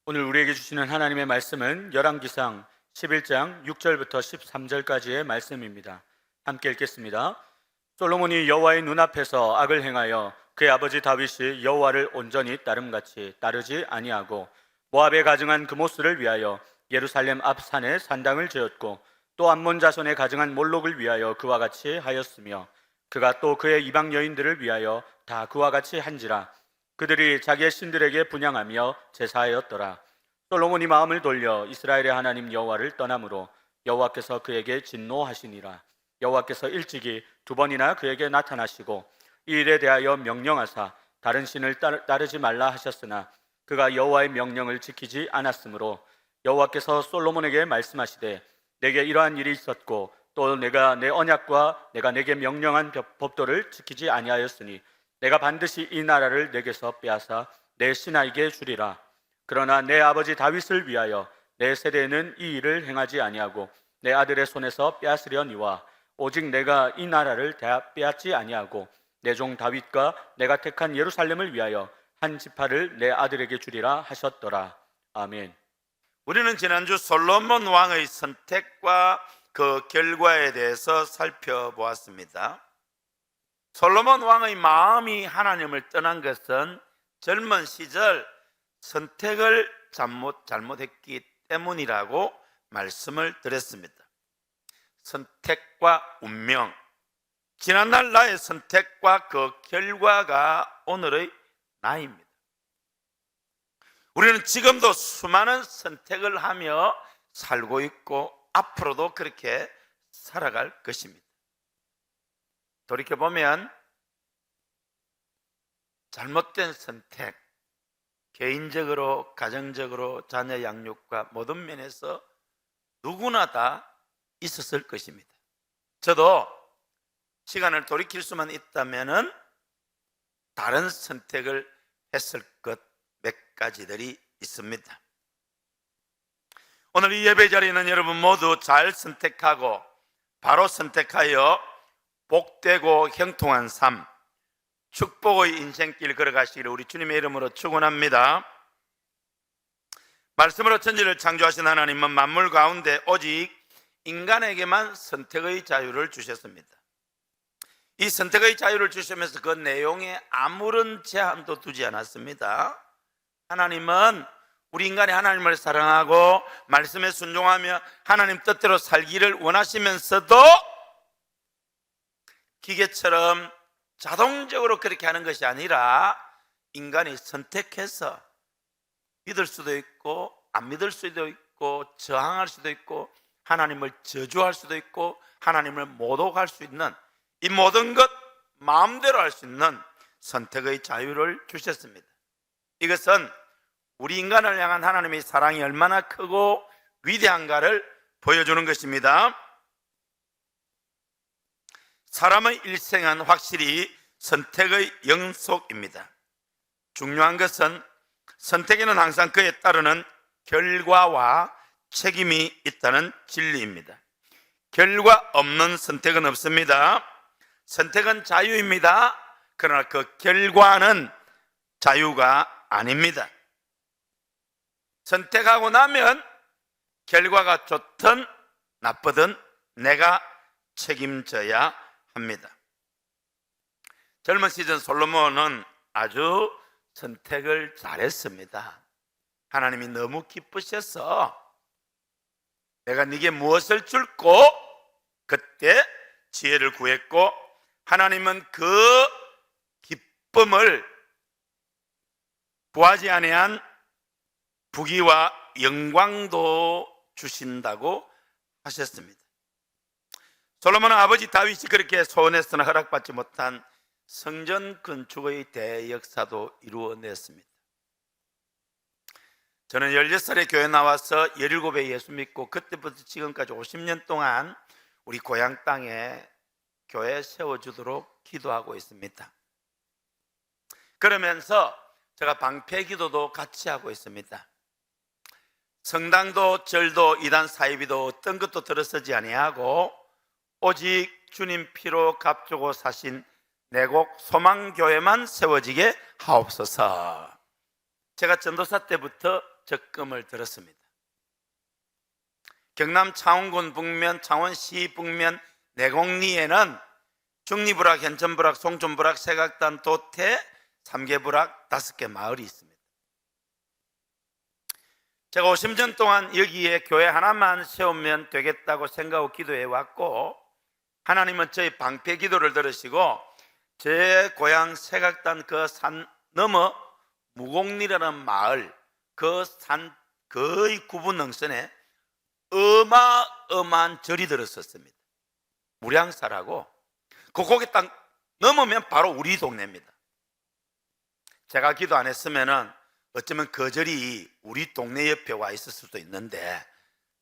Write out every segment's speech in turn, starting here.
오늘 우리에게 주시는 하나님의 말씀은 열왕기상 11장 6절부터 13절까지의 말씀입니다. 함께 읽겠습니다. 솔로몬이 여호와의 눈앞에서 악을 행하여 그의 아버지 다윗이 여호와를 온전히 따름같이 따르지 아니하고 모압에 가증한 그모스를 위하여 예루살렘 앞 산에 산당을 지었고 또 암몬 자손에 가증한 몰록을 위하여 그와 같이 하였으며 그가 또 그의 이방 여인들을 위하여 다 그와 같이 한지라. 그들이 자기의 신들에게 분향하며 제사하였더라. 솔로몬이 마음을 돌려 이스라엘의 하나님 여호와를 떠나므로 여호와께서 그에게 진노하시니라. 여호와께서 일찍이 두 번이나 그에게 나타나시고 이 일에 대하여 명령하사 다른 신을 따르지 말라 하셨으나 그가 여호와의 명령을 지키지 않았으므로 여호와께서 솔로몬에게 말씀하시되 내게 이러한 일이 있었고 또 내가 내 언약과 내가 내게 명령한 법도를 지키지 아니하였으니 내가 반드시 이 나라를 내게서 빼앗아 내 신하에게 주리라. 그러나 내 아버지 다윗을 위하여 내 세대에는 이 일을 행하지 아니하고 내 아들의 손에서 빼앗으려니와 오직 내가 이 나라를 빼앗지 아니하고 내 종 다윗과 내가 택한 예루살렘을 위하여 한 지파를 내 아들에게 주리라 하셨더라. 아멘. 우리는 지난주 솔로몬 왕의 선택과 그 결과에 대해서 살펴보았습니다. 솔로몬 왕의 마음이 하나님을 떠난 것은 젊은 시절 선택을 잘못했기 때문이라고 말씀을 드렸습니다. 선택과 운명, 지난날 나의 선택과 그 결과가 오늘의 나입니다. 우리는 지금도 수많은 선택을 하며 살고 있고 앞으로도 그렇게 살아갈 것입니다. 돌이켜보면 잘못된 선택, 개인적으로, 가정적으로, 자녀 양육과 모든 면에서 누구나 다 있었을 것입니다. 저도 시간을 돌이킬 수만 있다면 다른 선택을 했을 것 몇 가지들이 있습니다. 오늘 이 예배 자리에는 여러분 모두 잘 선택하고 바로 선택하여 복되고 형통한 삶, 축복의 인생길 걸어가시기를 우리 주님의 이름으로 축원합니다. 말씀으로 천지를 창조하신 하나님은 만물 가운데 오직 인간에게만 선택의 자유를 주셨습니다. 이 선택의 자유를 주시면서 그 내용에 아무런 제한도 두지 않았습니다. 하나님은 우리 인간이 하나님을 사랑하고 말씀에 순종하며 하나님 뜻대로 살기를 원하시면서도 기계처럼 자동적으로 그렇게 하는 것이 아니라 인간이 선택해서 믿을 수도 있고 안 믿을 수도 있고 저항할 수도 있고 하나님을 저주할 수도 있고 하나님을 모독할 수 있는 이 모든 것 마음대로 할 수 있는 선택의 자유를 주셨습니다. 이것은 우리 인간을 향한 하나님의 사랑이 얼마나 크고 위대한가를 보여주는 것입니다. 사람의 일생은 확실히 선택의 연속입니다. 중요한 것은 선택에는 항상 그에 따르는 결과와 책임이 있다는 진리입니다. 결과 없는 선택은 없습니다. 선택은 자유입니다. 그러나 그 결과는 자유가 아닙니다. 선택하고 나면 결과가 좋든 나쁘든 내가 책임져야 합니다. 젊은 시절 솔로몬은 아주 선택을 잘했습니다. 하나님이 너무 기쁘셔서 내가 네게 무엇을 줄고 그때 지혜를 구했고 하나님은 그 기쁨을 구하지 아니한 부귀와 영광도 주신다고 하셨습니다. 솔로몬은 아버지 다윗이 그렇게 소원했으나 허락받지 못한 성전 건축의 대역사도 이루어냈습니다. 저는 16살에 교회 나와서 17에 예수 믿고 그때부터 지금까지 50년 동안 우리 고향 땅에 교회 세워주도록 기도하고 있습니다. 그러면서 제가 방패 기도도 같이 하고 있습니다. 성당도 절도 이단 사이비도 어떤 것도 들어서지 아니하고 오직 주님 피로 값주고 사신 내곡 소망교회만 세워지게 하옵소서. 제가 전도사 때부터 적금을 들었습니다. 경남 창원군 북면, 창원시 북면 내곡리에는 중리부락, 현천부락, 송촌부락, 세각단, 도태, 삼계부락 5개 마을이 있습니다. 제가 50년 동안 여기에 교회 하나만 세우면 되겠다고 생각하고 기도해 왔고, 하나님은 저희 방패 기도를 들으시고 제 고향 세각단 그 산 넘어 무곡리라는 마을, 그 산 거의 9분 능선에 어마어마한 절이 들었었습니다. 무량사라고. 그 고개 딱 넘으면 바로 우리 동네입니다. 제가 기도 안 했으면은 어쩌면 그 절이 우리 동네 옆에 와 있을 수도 있는데,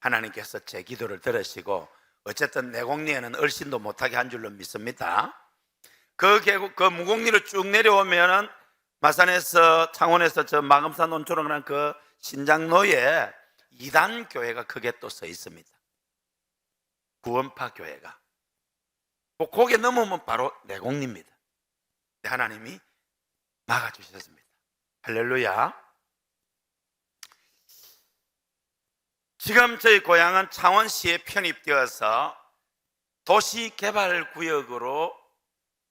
하나님께서 제 기도를 들으시고 어쨌든 내곡리에는 얼씬도 못하게 한 줄로 믿습니다. 그 무곡리를 쭉 내려오면은 마산에서, 창원에서 저 마금산 논초로 가는 그 신장로에 2단 교회가 크게 또 서 있습니다. 구원파 교회가. 거기에 넘으면 바로 내곡리입니다. 하나님이 막아주셨습니다. 할렐루야. 지금 저희 고향은 창원시에 편입되어서 도시개발구역으로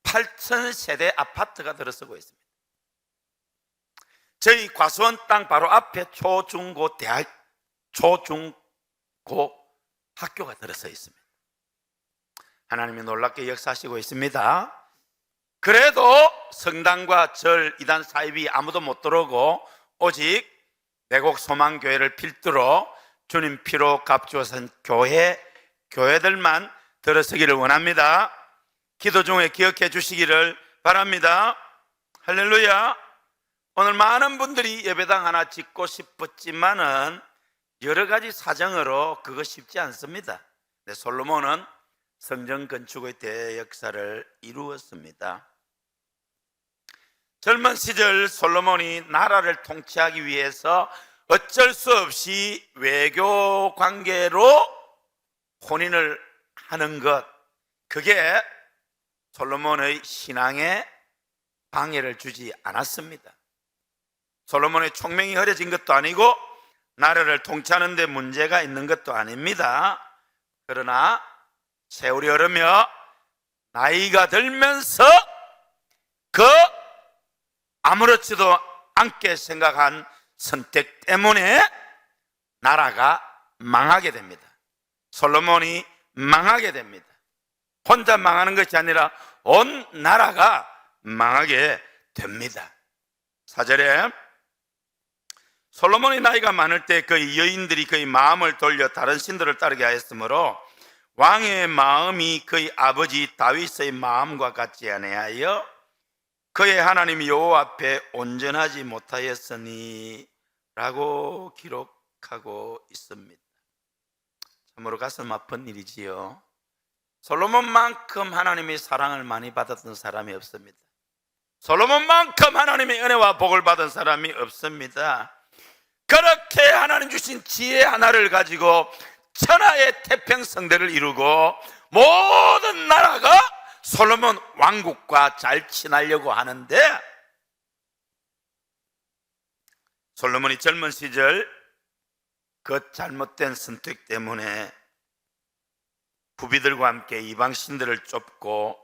8,000세대 아파트가 들어서고 있습니다. 저희 과수원 땅 바로 앞에 초중고 학교가 들어서 있습니다. 하나님이 놀랍게 역사하시고 있습니다. 그래도 성당과 절, 이단 사입이 아무도 못 들어오고 오직 내곡 소망교회를 필두로 주님 피로 값주어선 교회들만 들어서기를 원합니다. 기도 중에 기억해 주시기를 바랍니다. 할렐루야. 오늘 많은 분들이 예배당 하나 짓고 싶었지만은 여러 가지 사정으로 그거 쉽지 않습니다. 솔로몬은 성전 건축의 대역사를 이루었습니다. 젊은 시절 솔로몬이 나라를 통치하기 위해서 어쩔 수 없이 외교 관계로 혼인을 하는 것, 그게 솔로몬의 신앙에 방해를 주지 않았습니다. 솔로몬의 총명이 흐려진 것도 아니고 나라를 통치하는 데 문제가 있는 것도 아닙니다. 그러나 세월이 흐르며 나이가 들면서 그 아무렇지도 않게 생각한 선택 때문에 나라가 망하게 됩니다. 솔로몬이 망하게 됩니다. 혼자 망하는 것이 아니라 온 나라가 망하게 됩니다. 4절에 솔로몬이 나이가 많을 때 그의 여인들이 그의 마음을 돌려 다른 신들을 따르게 하였으므로 왕의 마음이 그의 아버지 다윗의 마음과 같지 아니하여 그의 하나님 여호와 앞에 온전하지 못하였으니 라고 기록하고 있습니다. 참으로 가슴 아픈 일이지요. 솔로몬만큼 하나님의 사랑을 많이 받았던 사람이 없습니다. 솔로몬만큼 하나님의 은혜와 복을 받은 사람이 없습니다. 그렇게 하나님 주신 지혜 하나를 가지고 천하의 태평성대를 이루고 모든 나라가 솔로몬 왕국과 잘 친하려고 하는데, 솔로몬이 젊은 시절 그 잘못된 선택 때문에 부비들과 함께 이방 신들을 쫓고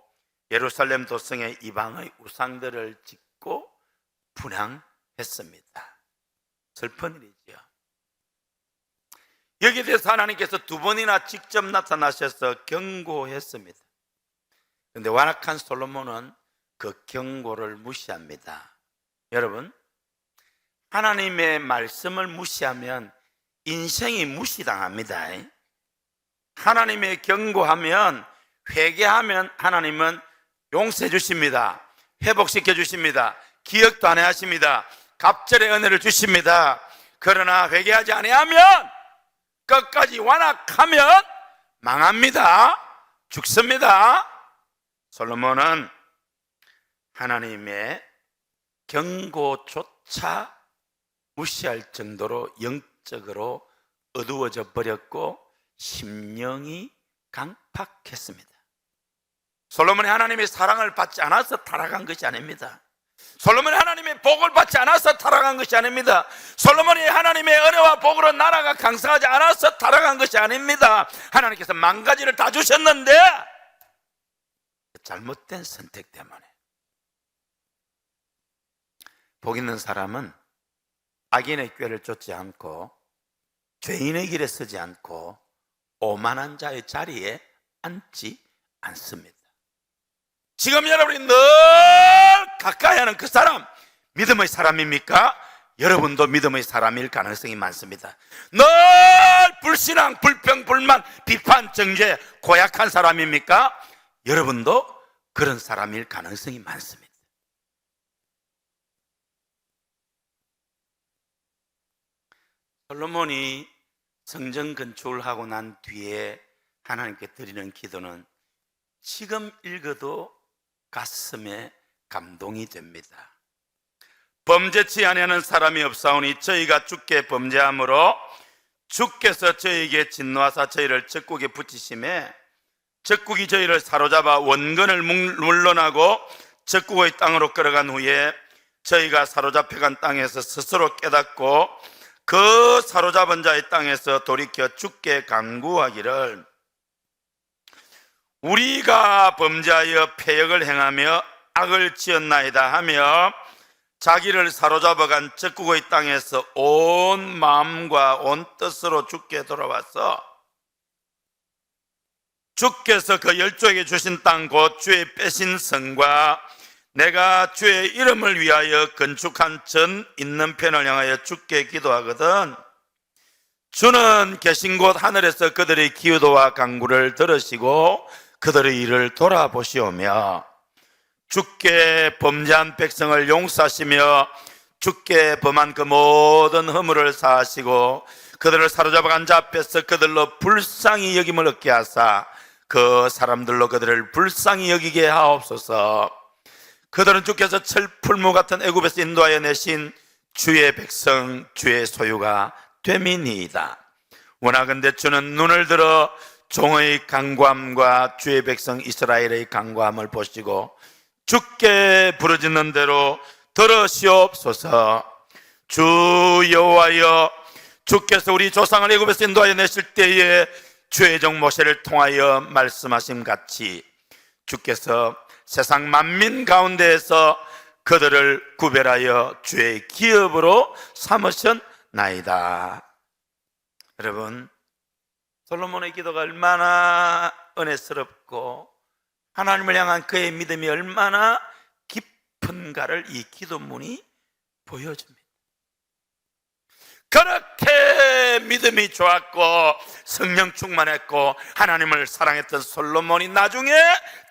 예루살렘 도성에 이방의 우상들을 짓고 분향했습니다. 슬픈 일이죠. 여기에 대해서 하나님께서 2번이나 직접 나타나셔서 경고했습니다. 그런데 완악한 솔로몬은 그 경고를 무시합니다. 여러분, 하나님의 말씀을 무시하면 인생이 무시당합니다. 하나님의 경고하면, 회개하면 하나님은 용서해 주십니다. 회복시켜 주십니다. 기억도 안 하십니다. 갑절의 은혜를 주십니다. 그러나 회개하지 아니하면, 끝까지 완악하면 망합니다. 죽습니다. 솔로몬은 하나님의 경고조차 무시할 정도로 영적으로 어두워져 버렸고 심령이 강팍했습니다. 솔로몬이 하나님의 사랑을 받지 않아서 타락한 것이 아닙니다. 솔로몬이 하나님의 복을 받지 않아서 타락한 것이 아닙니다. 솔로몬이 하나님의 은혜와 복으로 나라가 강성하지 않아서 타락한 것이 아닙니다. 하나님께서 만가지를 다 주셨는데 잘못된 선택 때문에. 복 있는 사람은 악인의 꾀를 쫓지 않고 죄인의 길에 서지 않고 오만한 자의 자리에 앉지 않습니다. 지금 여러분이 늘 가까이 하는 그 사람, 믿음의 사람입니까? 여러분도 믿음의 사람일 가능성이 많습니다. 늘 불신앙, 불평, 불만, 비판, 정죄, 고약한 사람입니까? 여러분도 그런 사람일 가능성이 많습니다. 솔로몬이 성전 건축을 하고 난 뒤에 하나님께 드리는 기도는 지금 읽어도 가슴에 감동이 됩니다. 범죄치 아니하는 사람이 없사오니 저희가 주께 범죄함으로 주께서 저희에게 진노하사 저희를 적국에 붙이심에 적국이 저희를 사로잡아 원근을 물러나고 적국의 땅으로 끌어간 후에 저희가 사로잡혀간 땅에서 스스로 깨닫고 그 사로잡은 자의 땅에서 돌이켜 주께 간구하기를 우리가 범죄하여 패역을 행하며 악을 지었나이다 하며 자기를 사로잡아간 적국의 땅에서 온 마음과 온 뜻으로 주께 돌아와서 주께서 그 열조에게 주신 땅 곧 주의 빼신 성과 내가 주의 이름을 위하여 건축한 전 있는 편을 향하여 주께 기도하거든 주는 계신 곳 하늘에서 그들의 기도와 간구를 들으시고 그들의 일을 돌아보시오며 주께 범죄한 백성을 용서하시며 주께 범한 그 모든 허물을 사하시고 그들을 사로잡아간 자 앞에서 그들로 불쌍히 여김을 얻게 하사 그 사람들로 그들을 불쌍히 여기게 하옵소서. 그들은 주께서 철풀무 같은 애굽에서 인도하여 내신 주의 백성 주의 소유가 됨이니이다. 원하건대 주는 눈을 들어 종의 간구함과 주의 백성 이스라엘의 간구함을 보시고 주께 부르짖는 대로 들으시옵소서. 주 여호와여 주께서 우리 조상을 애굽에서 인도하여 내실 때에 주의 종 모세를 통하여 말씀하심 같이 주께서 세상 만민 가운데에서 그들을 구별하여 주의 기업으로 삼으셨나이다. 여러분, 솔로몬의 기도가 얼마나 은혜스럽고 하나님을 향한 그의 믿음이 얼마나 깊은가를 이 기도문이 보여줍니다. 그렇게 믿음이 좋았고 성령 충만했고 하나님을 사랑했던 솔로몬이 나중에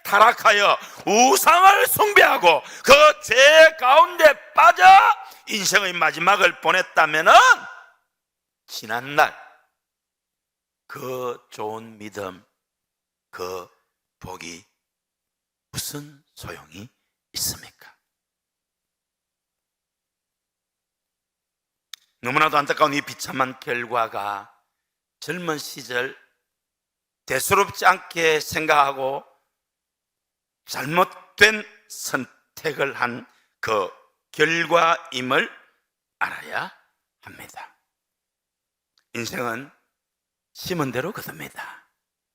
타락하여 우상을 숭배하고 그 죄 가운데 빠져 인생의 마지막을 보냈다면 지난날 그 좋은 믿음, 그 복이 무슨 소용이 있습니까? 너무나도 안타까운 이 비참한 결과가 젊은 시절 대수롭지 않게 생각하고 잘못된 선택을 한 그 결과임을 알아야 합니다. 인생은 심은 대로 거둡니다.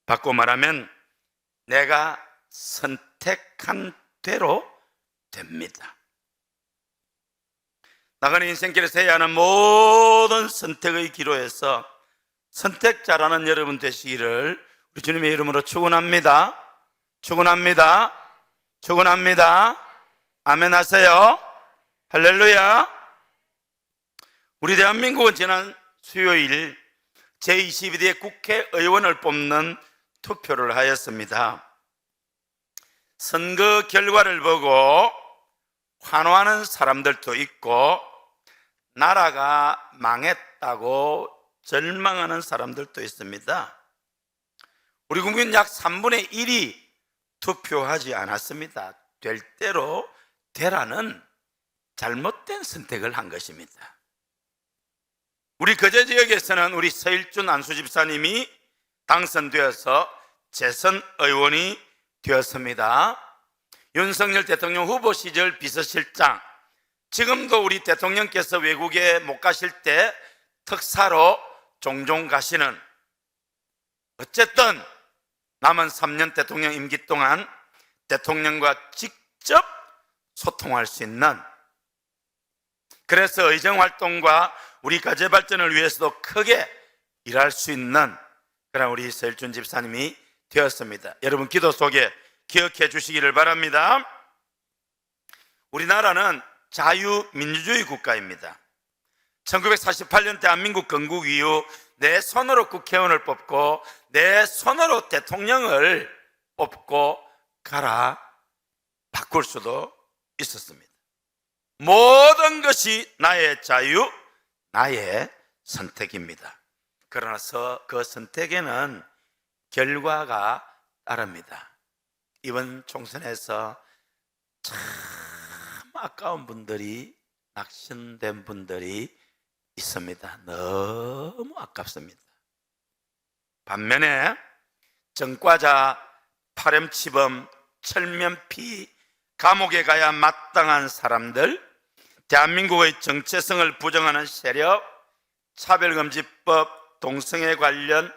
바꿔 말하면 내가 선택한 대로 됩니다. 나가는 인생길에서 해야 하는 모든 선택의 기로에서 선택자라는 여러분 되시기를 우리 주님의 이름으로 축원합니다. 축원합니다. 축원합니다. 아멘 하세요. 할렐루야. 우리 대한민국은 지난 수요일 제22대 국회의원을 뽑는 투표를 하였습니다. 선거 결과를 보고 환호하는 사람들도 있고 나라가 망했다고 절망하는 사람들도 있습니다. 우리 국민 약 3분의 1이 투표하지 않았습니다. 될 대로 되라는 잘못된 선택을 한 것입니다. 우리 거제 지역에서는 우리 서일준 안수 집사님이 당선되어서 재선 의원이 되었습니다. 윤석열 대통령 후보 시절 비서실장 지금도 우리 대통령께서 외국에 못 가실 때 특사로 종종 가시는, 어쨌든 남은 3년 대통령 임기 동안 대통령과 직접 소통할 수 있는, 그래서 의정활동과 우리 가정 발전을 위해서도 크게 일할 수 있는 그런 우리 서일준 집사님이 되었습니다. 여러분 기도 속에 기억해 주시기를 바랍니다. 우리나라는 자유민주주의 국가입니다. 1948년 대한민국 건국 이후 내 손으로 국회의원을 뽑고 내 손으로 대통령을 뽑고 가라 바꿀 수도 있었습니다. 모든 것이 나의 자유, 나의 선택입니다. 그러나 그 선택에는 결과가 따릅니다. 이번 총선에서 참 아까운 분들이, 낙심된 분들이 있습니다. 너무 아깝습니다. 반면에 전과자, 파렴치범, 철면피, 감옥에 가야 마땅한 사람들, 대한민국의 정체성을 부정하는 세력, 차별금지법, 동성애 관련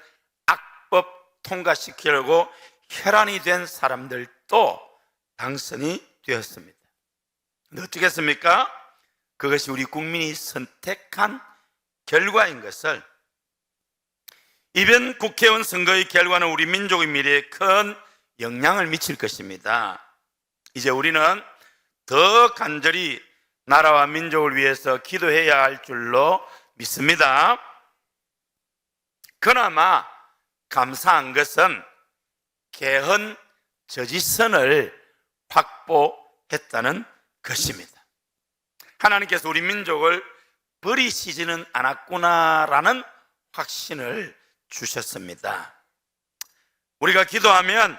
악법 통과시키려고 혈안이 된 사람들도 당선이 되었습니다. 근데 어떻겠습니까? 그것이 우리 국민이 선택한 결과인 것을, 이번 국회의원 선거의 결과는 우리 민족의 미래에 큰 영향을 미칠 것입니다. 이제 우리는 더 간절히 나라와 민족을 위해서 기도해야 할 줄로 믿습니다. 그나마 감사한 것은 개헌 저지선을 확보했다는 것입니다. 하나님께서 우리 민족을 버리시지는 않았구나라는 확신을 주셨습니다. 우리가 기도하면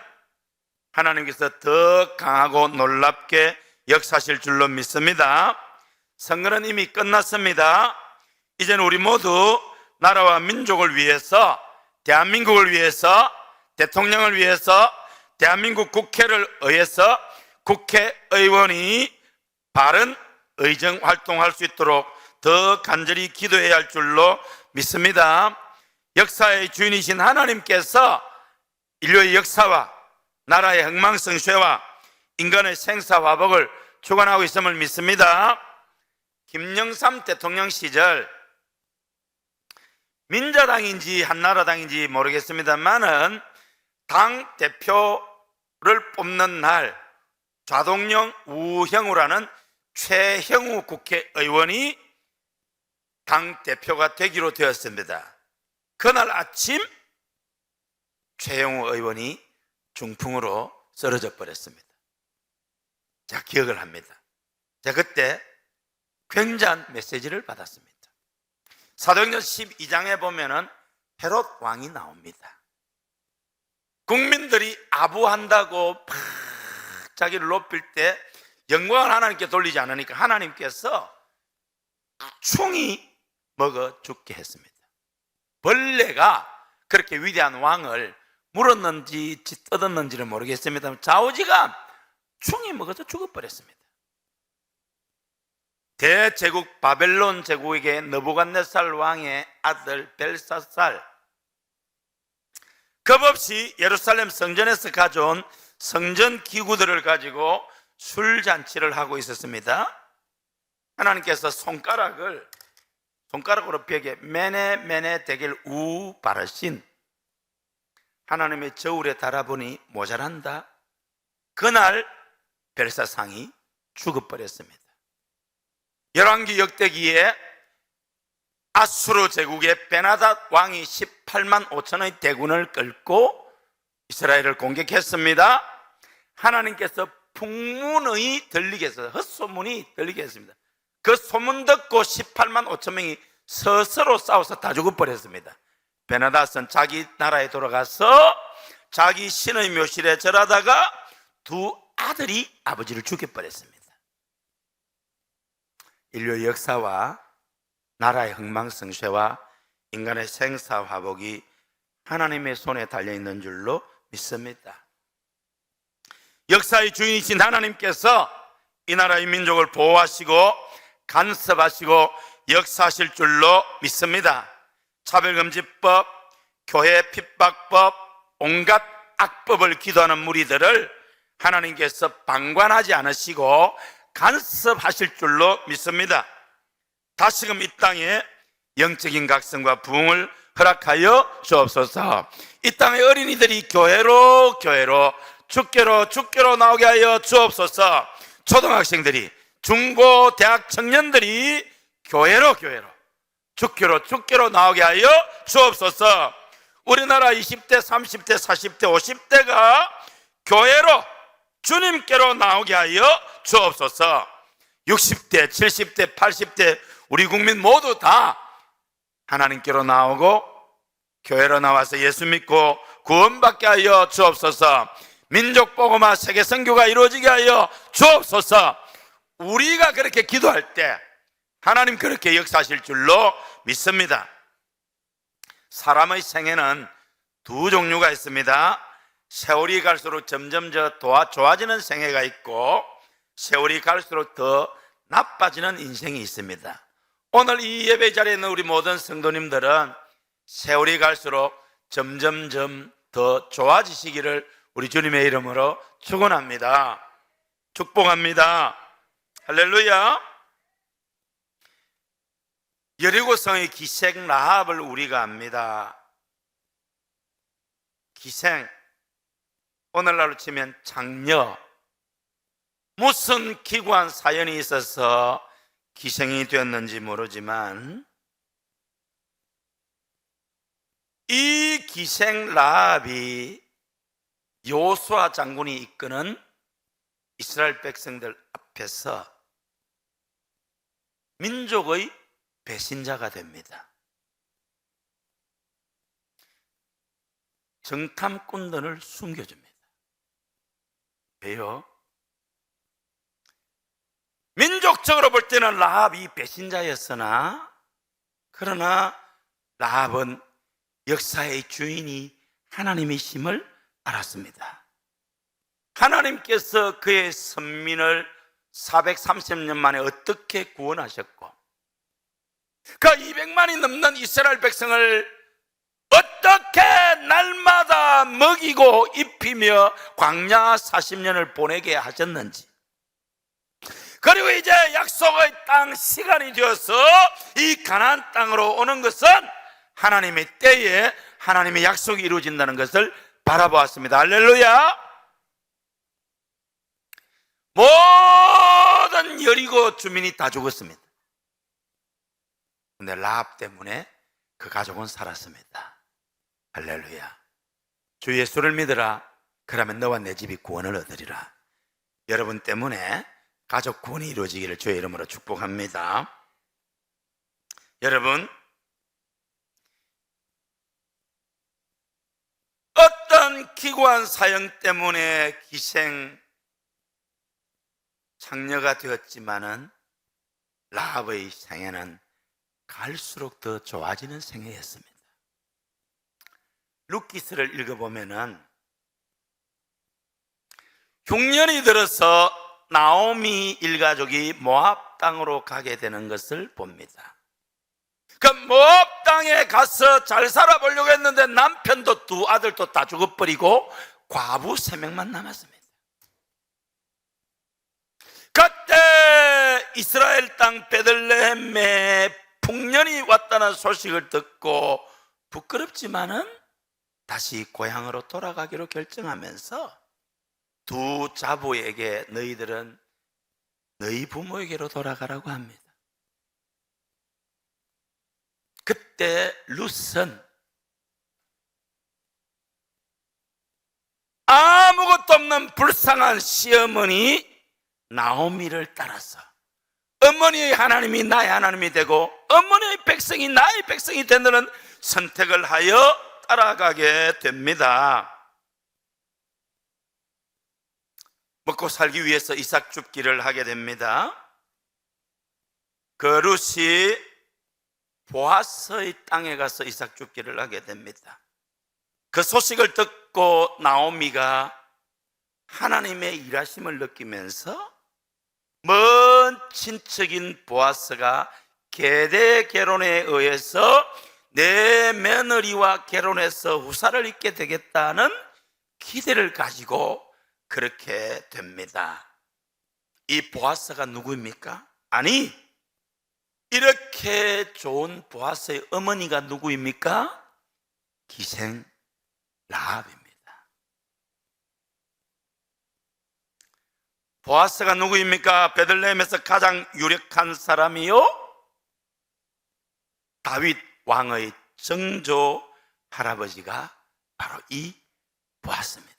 하나님께서 더 강하고 놀랍게 역사하실 줄로 믿습니다. 선거는 이미 끝났습니다. 이제는 우리 모두 나라와 민족을 위해서, 대한민국을 위해서, 대통령을 위해서, 대한민국 국회를 위해서 국회의원이 바른 의정 활동할 수 있도록 더 간절히 기도해야 할 줄로 믿습니다. 역사의 주인이신 하나님께서 인류의 역사와 나라의 흥망성쇠와 인간의 생사화복을 주관하고 있음을 믿습니다. 김영삼 대통령 시절 민자당인지 한나라당인지 모르겠습니다만은 당 대표를 뽑는 날 좌동령 우형우라는 최형우 국회의원이 당 대표가 되기로 되었습니다. 그날 아침 최형우 의원이 중풍으로 쓰러져 버렸습니다. 제가 기억을 합니다. 제가 그때 굉장한 메시지를 받았습니다. 사도행전 12장에 보면은 헤롯 왕이 나옵니다. 국민들이 아부한다고 막 자기를 높일 때 영광을 하나님께 돌리지 않으니까 하나님께서 충이 먹어 죽게 했습니다. 벌레가 그렇게 위대한 왕을 물었는지 뜯었는지는 모르겠습니다만 좌우지간 충이 먹어서 죽어버렸습니다. 대제국 바벨론 제국에게 느부갓네살 왕의 아들 벨사살, 겁없이 예루살렘 성전에서 가져온 성전 기구들을 가지고 술잔치를 하고 있었습니다. 하나님께서 손가락으로 벽에 메네 대길 우 바르신 하나님의 저울에 달아보니 모자란다. 그날 벨사상이 죽어버렸습니다. 열왕기 역대기에 아수르 제국의 베나닷 왕이 18만 5천의 대군을 끌고 이스라엘을 공격했습니다. 하나님께서 풍문의 들리게 해서 헛소문이 들리게 했습니다. 그 소문 듣고 18만 5천 명이 스스로 싸워서 다 죽어버렸습니다. 베나닷은 자기 나라에 돌아가서 자기 신의 묘실에 절하다가 두 아들이 아버지를 죽여버렸습니다. 인류의 역사와 나라의 흥망성쇠와 인간의 생사화복이 하나님의 손에 달려있는 줄로 믿습니다. 역사의 주인이신 하나님께서 이 나라의 민족을 보호하시고 간섭하시고 역사하실 줄로 믿습니다. 차별금지법, 교회 핍박법, 온갖 악법을 기도하는 무리들을 하나님께서 방관하지 않으시고 간섭하실 줄로 믿습니다. 다시금 이 땅에 영적인 각성과 부흥을 허락하여 주옵소서. 이 땅의 어린이들이 교회로 주께로 나오게 하여 주옵소서. 초등학생들이, 중고, 대학 청년들이 교회로 주께로 나오게 하여 주옵소서. 우리나라 20대, 30대, 40대, 50대가 교회로 주님께로 나오게 하여 주옵소서. 60대, 70대, 80대 우리 국민 모두 다 하나님께로 나오고 교회로 나와서 예수 믿고 구원받게 하여 주옵소서. 민족복음화 세계 선교가 이루어지게 하여 주옵소서. 우리가 그렇게 기도할 때 하나님 그렇게 역사하실 줄로 믿습니다. 사람의 생애는 두 종류가 있습니다. 세월이 갈수록 점점 좋아지는 생애가 있고 세월이 갈수록 더 나빠지는 인생이 있습니다. 오늘 이 예배 자리에 있는 우리 모든 성도님들은 세월이 갈수록 점점점 더 좋아지시기를 우리 주님의 이름으로 축원합니다. 축복합니다. 할렐루야. 여리고성의 기생 라합을 우리가 압니다. 기생, 오늘날로 치면 장녀, 무슨 기구한 사연이 있어서 기생이 되었는지 모르지만 이 기생 라합이 여호수아 장군이 이끄는 이스라엘 백성들 앞에서 민족의 배신자가 됩니다. 정탐꾼들을 숨겨줍니다. 왜요? 민족적으로 볼 때는 라합이 배신자였으나 그러나 라합은 역사의 주인이 하나님이심을 알았습니다. 하나님께서 그의 선민을 430년 만에 어떻게 구원하셨고 그 200만이 넘는 이스라엘 백성을 어떻게 날마다 먹이고 입히며 광야 40년을 보내게 하셨는지, 그리고 이제 약속의 땅 시간이 되어서 이 가나안 땅으로 오는 것은 하나님의 때에 하나님의 약속이 이루어진다는 것을 바라보았습니다. 할렐루야. 모든 여리고 주민이 다 죽었습니다. 근데 라합 때문에 그 가족은 살았습니다. 할렐루야. 주 예수를 믿으라. 그러면 너와 내 집이 구원을 얻으리라. 여러분 때문에 가족 구원이 이루어지기를 주의 이름으로 축복합니다. 여러분, 어떤 기구한 사형 때문에 기생 장녀가 되었지만은 라합의 생애는 갈수록 더 좋아지는 생애였습니다. 룻기스를 읽어보면은 흉년이 들어서 나오미 일가족이 모압 땅으로 가게 되는 것을 봅니다. 그 모압 땅에 가서 잘 살아보려고 했는데 남편도 두 아들도 다 죽어버리고 과부 3명만 남았습니다. 그때 이스라엘 땅 베들레헴에 풍년이 왔다는 소식을 듣고 부끄럽지만은 다시 고향으로 돌아가기로 결정하면서 두 자부에게 너희들은 너희 부모에게로 돌아가라고 합니다. 그때 룻은 아무것도 없는 불쌍한 시어머니 나오미를 따라서 어머니의 하나님이 나의 하나님이 되고 어머니의 백성이 나의 백성이 되는 선택을 하여 따라가게 됩니다. 먹고 살기 위해서 이삭 줍기를 하게 됩니다. 그 룻이 보아스의 땅에 가서 이삭 줍기를 하게 됩니다. 그 소식을 듣고 나오미가 하나님의 일하심을 느끼면서 먼 친척인 보아스가 계대 결혼에 의해서 내 며느리와 결혼해서 후사를 잇게 되겠다는 기대를 가지고 그렇게 됩니다. 이 보아스가 누구입니까? 아니, 이렇게 좋은 보아스의 어머니가 누구입니까? 기생 라합입니다. 보아스가 누구입니까? 베들레헴에서 가장 유력한 사람이요, 다윗 왕의 정조 할아버지가 바로 이 보아스입니다.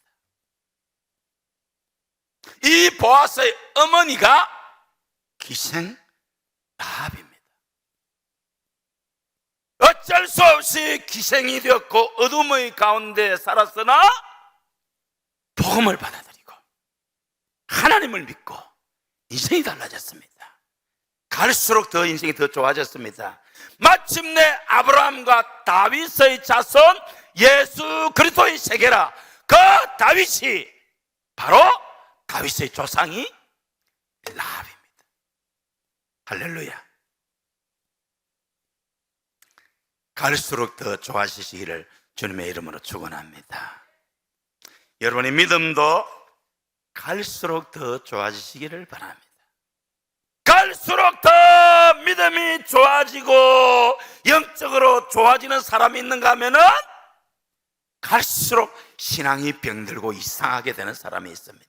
이 보아스의 어머니가 기생 라합입니다. 어쩔 수 없이 기생이 되었고 어둠의 가운데 살았으나 복음을 받아들이고 하나님을 믿고 인생이 달라졌습니다. 갈수록 더 인생이 더 좋아졌습니다. 마침내 아브라함과 다윗의 자손 예수 그리스도의 세계라, 그 다윗이 바로 다윗의 조상이 라합입니다. 할렐루야. 갈수록 더 좋아지시기를 주님의 이름으로 축원합니다. 여러분의 믿음도 갈수록 더 좋아지시기를 바랍니다. 갈수록 더 믿음이 좋아지고 영적으로 좋아지는 사람이 있는가 하면은 갈수록 신앙이 병들고 이상하게 되는 사람이 있습니다.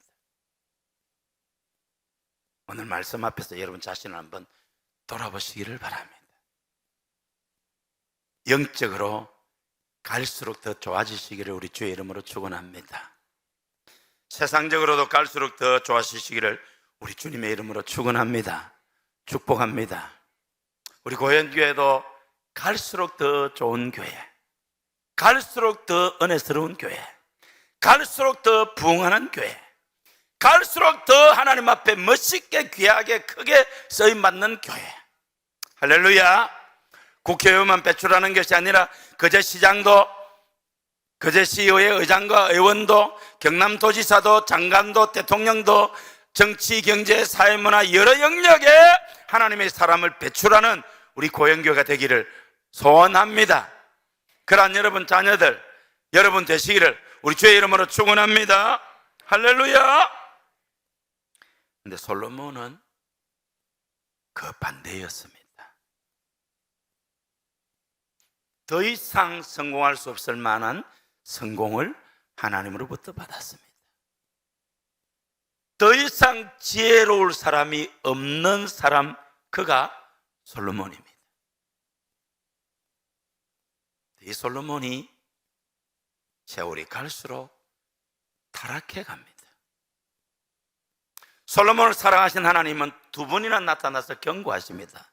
오늘 말씀 앞에서 여러분 자신을 한번 돌아보시기를 바랍니다. 영적으로 갈수록 더 좋아지시기를 우리 주의 이름으로 축원합니다. 세상적으로도 갈수록 더 좋아지시기를 우리 주님의 이름으로 축원합니다. 축복합니다. 우리 고현교회도 갈수록 더 좋은 교회, 갈수록 더 은혜스러운 교회, 갈수록 더 부흥하는 교회, 갈수록 더 하나님 앞에 멋있게 귀하게 크게 쓰임받는 교회. 할렐루야. 국회의원만 배출하는 것이 아니라 거제시장도, 거제시의회 의장과 의원도, 경남도지사도, 장관도, 대통령도, 정치, 경제, 사회문화 여러 영역에 하나님의 사람을 배출하는 우리 고영교회가 되기를 소원합니다. 그러한 여러분 자녀들, 여러분 되시기를 우리 주의 이름으로 축원합니다. 할렐루야. 근데 솔로몬은 그 반대였습니다. 더 이상 성공할 수 없을 만한 성공을 하나님으로부터 받았습니다. 더 이상 지혜로울 사람이 없는 사람, 그가 솔로몬입니다. 이 솔로몬이 세월이 갈수록 타락해 갑니다. 솔로몬을 사랑하신 하나님은 두 번이나 나타나서 경고하십니다.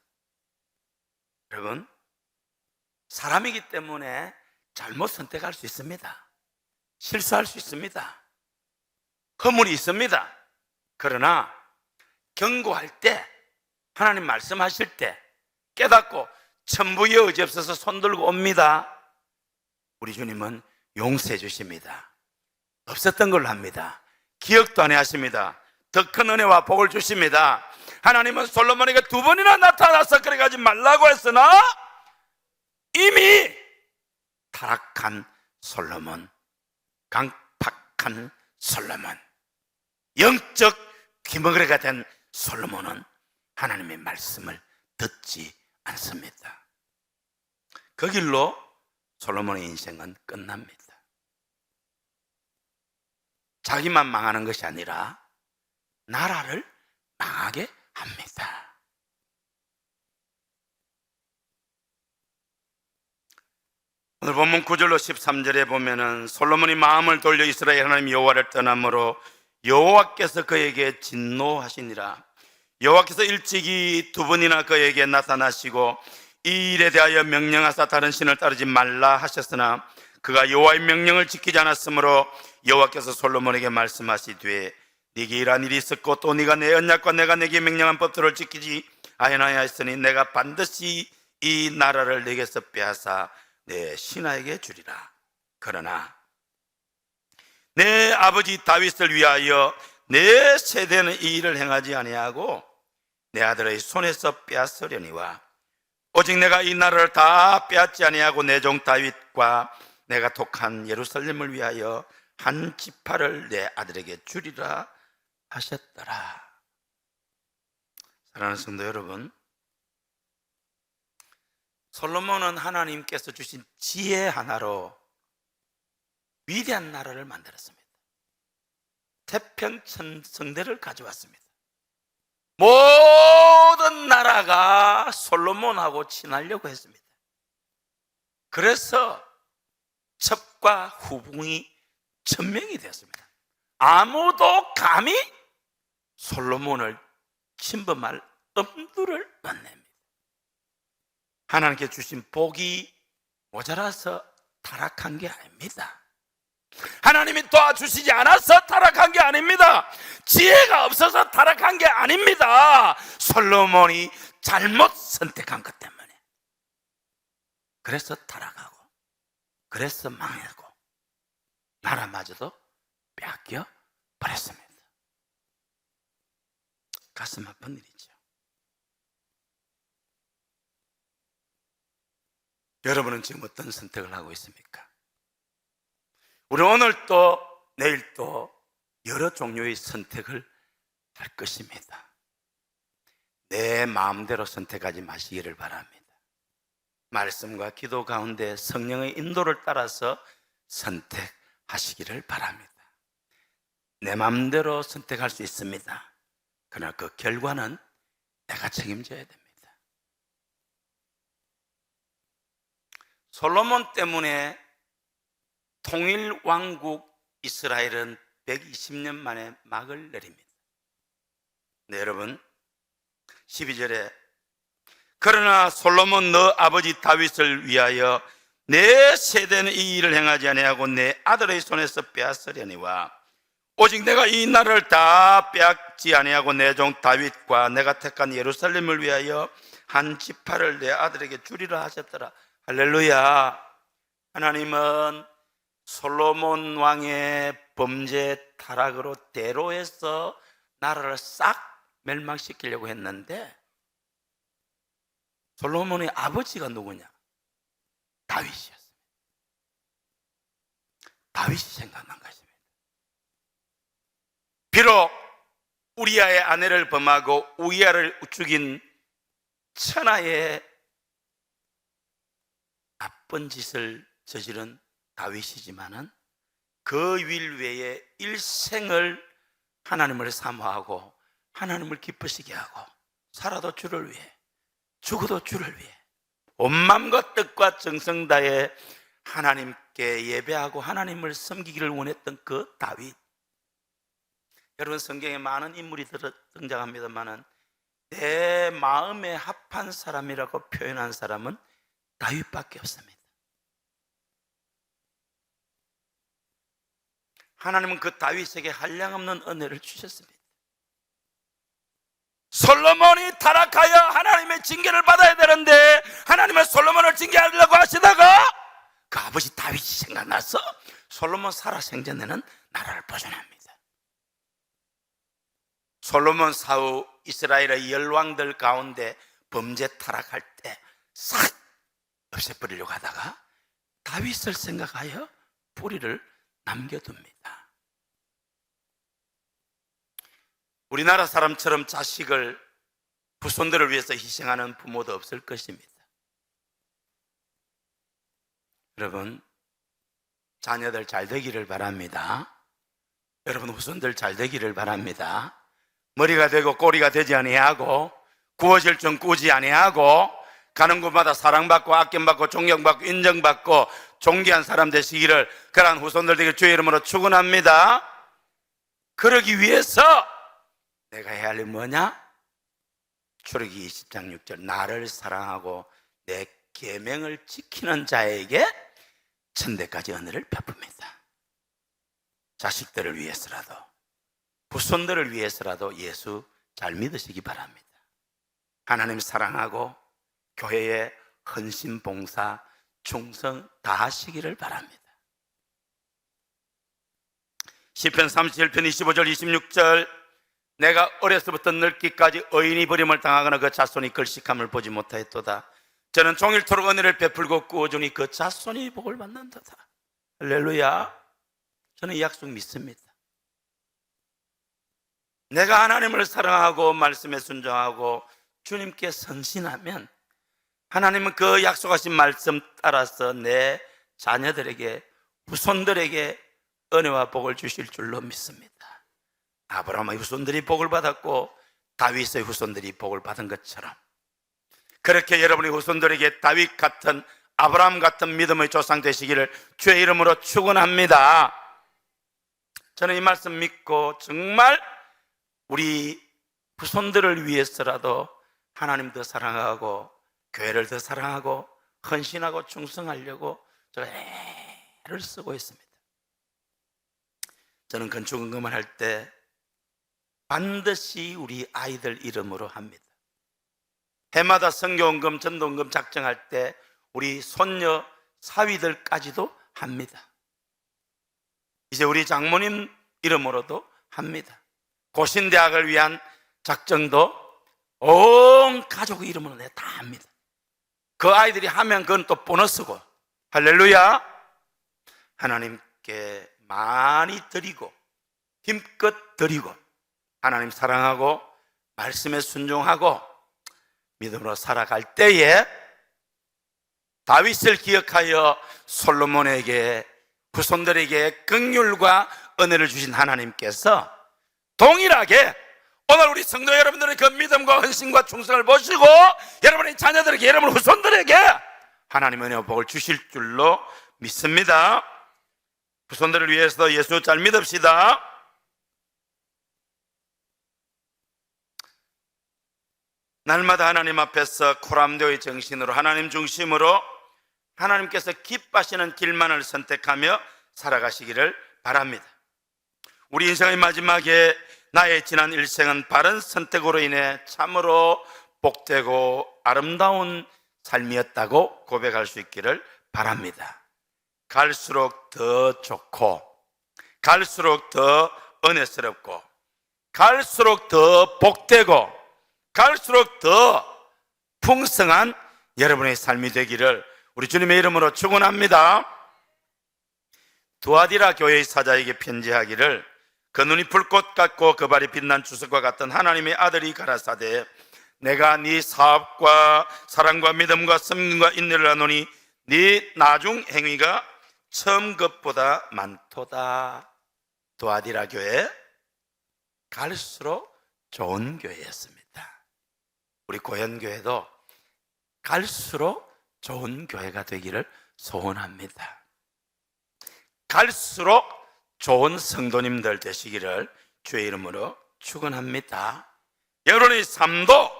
여러분, 사람이기 때문에 잘못 선택할 수 있습니다. 실수할 수 있습니다. 허물이 있습니다. 그러나 경고할 때, 하나님 말씀하실 때 깨닫고 천부의 의지 없어서 손들고 옵니다. 우리 주님은 용서해 주십니다. 없었던 걸로 합니다. 기억도 안 해 하십니다. 더 큰 은혜와 복을 주십니다. 하나님은 솔로몬에게 두 번이나 나타나서 그래 가지 말라고 했으나 이미 타락한 솔로몬, 강팍한 솔로몬, 영적 귀머거리가 된 솔로몬은 하나님의 말씀을 듣지 않습니다. 그 길로 솔로몬의 인생은 끝납니다. 자기만 망하는 것이 아니라 나라를 망하게 합니다. 오늘 본문 9절로 13절에 보면은 솔로몬이 마음을 돌려 이스라엘 하나님 여호와를 떠남으로 여호와께서 그에게 진노하시니라. 여호와께서 일찍이 두 번이나 그에게 나타나시고 이 일에 대하여 명령하사 다른 신을 따르지 말라 하셨으나 그가 여호와의 명령을 지키지 않았으므로 여호와께서 솔로몬에게 말씀하시되 네게 이러한 일이 있었고 또 네가 내 언약과 내가 네게 명령한 법도를 지키지 아니하였으니 했으니 내가 반드시 이 나라를 네게서 빼앗아 내 신하에게 주리라. 그러나 내 아버지 다윗을 위하여 내 세대는 이 일을 행하지 아니하고 내 아들의 손에서 빼앗으려니와 오직 내가 이 나라를 다 빼앗지 아니하고 내 종 다윗과 내가 독한 예루살렘을 위하여 한 지파를 내 아들에게 주리라 하셨더라. 사랑하는 성도 여러분, 솔로몬은 하나님께서 주신 지혜 하나로 위대한 나라를 만들었습니다. 태평천 성대를 가져왔습니다. 모든 나라가 솔로몬하고 친하려고 했습니다. 그래서 첩과 후궁이 천명이 되었습니다. 아무도 감히 솔로몬을 침범할 엄두를 못 냅니다. 하나님께 주신 복이 모자라서 타락한 게 아닙니다. 하나님이 도와주시지 않아서 타락한 게 아닙니다. 지혜가 없어서 타락한 게 아닙니다. 솔로몬이 잘못 선택한 것 때문에. 그래서 타락하고, 그래서 망하고, 나라마저도 빼앗겨 버렸습니다. 가슴 아픈 일이죠. 여러분은 지금 어떤 선택을 하고 있습니까? 우리 오늘 또 내일 또 여러 종류의 선택을 할 것입니다. 내 마음대로 선택하지 마시기를 바랍니다. 말씀과 기도 가운데 성령의 인도를 따라서 선택하시기를 바랍니다. 내 마음대로 선택할 수 있습니다. 그러나 그 결과는 내가 책임져야 됩니다. 솔로몬 때문에 통일 왕국 이스라엘은 120년 만에 막을 내립니다. 네, 여러분 12절에 그러나 솔로몬 너 아버지 다윗을 위하여 내 세대는 이 일을 행하지 아니하고 내 아들의 손에서 빼앗으려니와 오직 내가 이 나라를 다 빼앗지 아니하고 내 종 다윗과 내가 택한 예루살렘을 위하여 한 지파를 내 아들에게 주리라 하셨더라. 할렐루야. 하나님은 솔로몬 왕의 범죄 타락으로 대로해서 나라를 싹 멸망시키려고 했는데 솔로몬의 아버지가 누구냐? 다윗이었습니다. 다윗이 생각난 것입니다. 비록 우리아의 아내를 범하고 우리아를 죽인 천하의 나쁜 짓을 저지른 다윗이지만은 그 일 외에 일생을 하나님을 사모하고 하나님을 기쁘시게 하고 살아도 주를 위해 죽어도 주를 위해 온 마음과 뜻과 정성 다해 하나님께 예배하고 하나님을 섬기기를 원했던 그 다윗. 여러분 성경에 많은 인물이 등장합니다만은 내 마음에 합한 사람이라고 표현한 사람은 다윗밖에 없습니다. 하나님은 그 다윗에게 한량없는 은혜를 주셨습니다. 솔로몬이 타락하여 하나님의 징계를 받아야 되는데 하나님은 솔로몬을 징계하려고 하시다가 그 아버지 다윗이 생각나서 솔로몬 살아생전에는 나라를 보존합니다. 솔로몬 사후 이스라엘의 열왕들 가운데 범죄 타락할 때 싹 없애버리려고 하다가 다윗을 생각하여 뿌리를 남겨둡니다. 우리나라 사람처럼 자식을 후손들을 위해서 희생하는 부모도 없을 것입니다. 여러분 자녀들 잘 되기를 바랍니다. 여러분 후손들 잘 되기를 바랍니다. 머리가 되고 꼬리가 되지 아니하고 구워질 줄 꾸지 아니하고 가는 곳마다 사랑받고 아낌받고 존경받고 인정받고 존귀한 사람 되시기를 그러한 후손들 되게 주의 이름으로 축원합니다. 그러기 위해서 내가 해야 할 일이 뭐냐? 출애굽기 20장 6절 나를 사랑하고 내 계명을 지키는 자에게 천대까지 은혜를 베풉니다. 자식들을 위해서라도 후손들을 위해서라도 예수 잘 믿으시기 바랍니다. 하나님 사랑하고 교회에 헌신 봉사 충성 다하시기를 바랍니다. 시편 37편 25절 26절 내가 어려서부터 늙기까지 의인이 버림을 당하거나 그 자손이 걸식함을 보지 못하였도다. 저는 종일토록 은혜를 베풀고 꾸어주니 그 자손이 복을 받는도다. 할렐루야. 저는 이 약속 믿습니다. 내가 하나님을 사랑하고 말씀에 순종하고 주님께 헌신하면 하나님은 그 약속하신 말씀 따라서 내 자녀들에게, 후손들에게 은혜와 복을 주실 줄로 믿습니다. 아브라함의 후손들이 복을 받았고 다윗의 후손들이 복을 받은 것처럼 그렇게 여러분의 후손들에게 다윗 같은, 아브라함 같은 믿음의 조상 되시기를 주의 이름으로 축원합니다. 저는 이 말씀 믿고 정말 우리 후손들을 위해서라도 하나님 더 사랑하고 교회를 더 사랑하고 헌신하고 충성하려고 제가 애를 쓰고 있습니다. 저는 건축은금을 할 때 반드시 우리 아이들 이름으로 합니다. 해마다 성교원금, 전도원금 작정할 때 우리 손녀 사위들까지도 합니다. 이제 우리 장모님 이름으로도 합니다. 고신대학을 위한 작정도 온 가족 이름으로 내가 다 합니다. 그 아이들이 하면 그건 또 보너스고. 할렐루야. 하나님께 많이 드리고 힘껏 드리고 하나님 사랑하고 말씀에 순종하고 믿음으로 살아갈 때에 다윗을 기억하여 솔로몬에게, 후손들에게 긍휼과 은혜를 주신 하나님께서 동일하게 오늘 우리 성도 여러분들의 그 믿음과 헌신과 충성을 보시고 여러분의 자녀들에게, 여러분 후손들에게 하나님 은혜와 복을 주실 줄로 믿습니다. 후손들을 위해서 예수 잘 믿읍시다. 날마다 하나님 앞에서 코람도의 정신으로 하나님 중심으로 하나님께서 기뻐하시는 길만을 선택하며 살아가시기를 바랍니다. 우리 인생의 마지막에 나의 지난 일생은 바른 선택으로 인해 참으로 복되고 아름다운 삶이었다고 고백할 수 있기를 바랍니다. 갈수록 더 좋고 갈수록 더 은혜스럽고 갈수록 더 복되고 갈수록 더 풍성한 여러분의 삶이 되기를 우리 주님의 이름으로 축원합니다. 두아디라 교회의 사자에게 편지하기를 그 눈이 불꽃 같고 그 발이 빛난 주석과 같은 하나님의 아들이 가라사대 내가 네 사업과 사랑과 믿음과 섬김과 인내를 하노니 네 나중 행위가 처음 것보다 많도다. 두아디라 교회 갈수록 좋은 교회였습니다. 우리 고현교회도 갈수록 좋은 교회가 되기를 소원합니다. 갈수록 좋은 성도님들 되시기를 주의 이름으로 축원합니다. 여러분의 삶도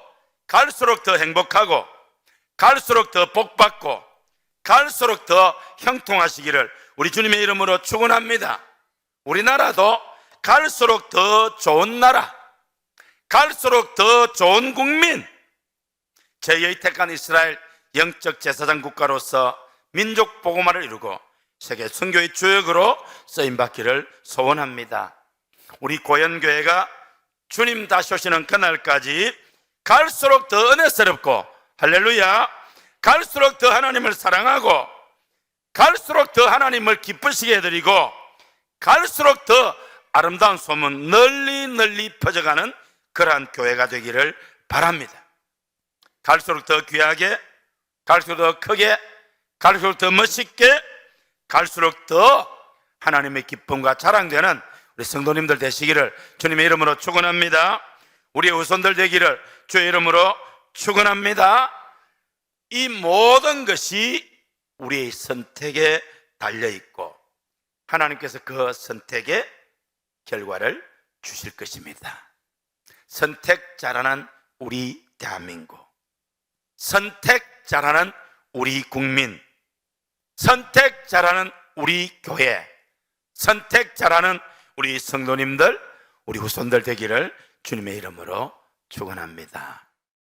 갈수록 더 행복하고 갈수록 더 복받고 갈수록 더 형통하시기를 우리 주님의 이름으로 축원합니다. 우리나라도 갈수록 더 좋은 나라, 갈수록 더 좋은 국민, 제2의 택한 이스라엘 영적 제사장 국가로서 민족 복음화를 이루고 세계 선교의 주역으로 쓰임받기를 소원합니다. 우리 고현교회가 주님 다시 오시는 그날까지 갈수록 더 은혜스럽고 할렐루야, 갈수록 더 하나님을 사랑하고 갈수록 더 하나님을 기쁘시게 해드리고 갈수록 더 아름다운 소문 널리 널리 퍼져가는 그러한 교회가 되기를 바랍니다. 갈수록 더 귀하게, 갈수록 더 크게, 갈수록 더 멋있게, 갈수록 더 하나님의 기쁨과 자랑되는 우리 성도님들 되시기를 주님의 이름으로 축원합니다. 우리의 후손들 되기를 주의 이름으로 축원합니다. 이 모든 것이 우리의 선택에 달려있고 하나님께서 그 선택의 결과를 주실 것입니다. 선택 잘하는 우리 대한민국, 선택 잘하는 우리 국민, 선택 잘하는 우리 교회, 선택 잘하는 우리 성도님들, 우리 후손들 되기를 주님의 이름으로 축원합니다.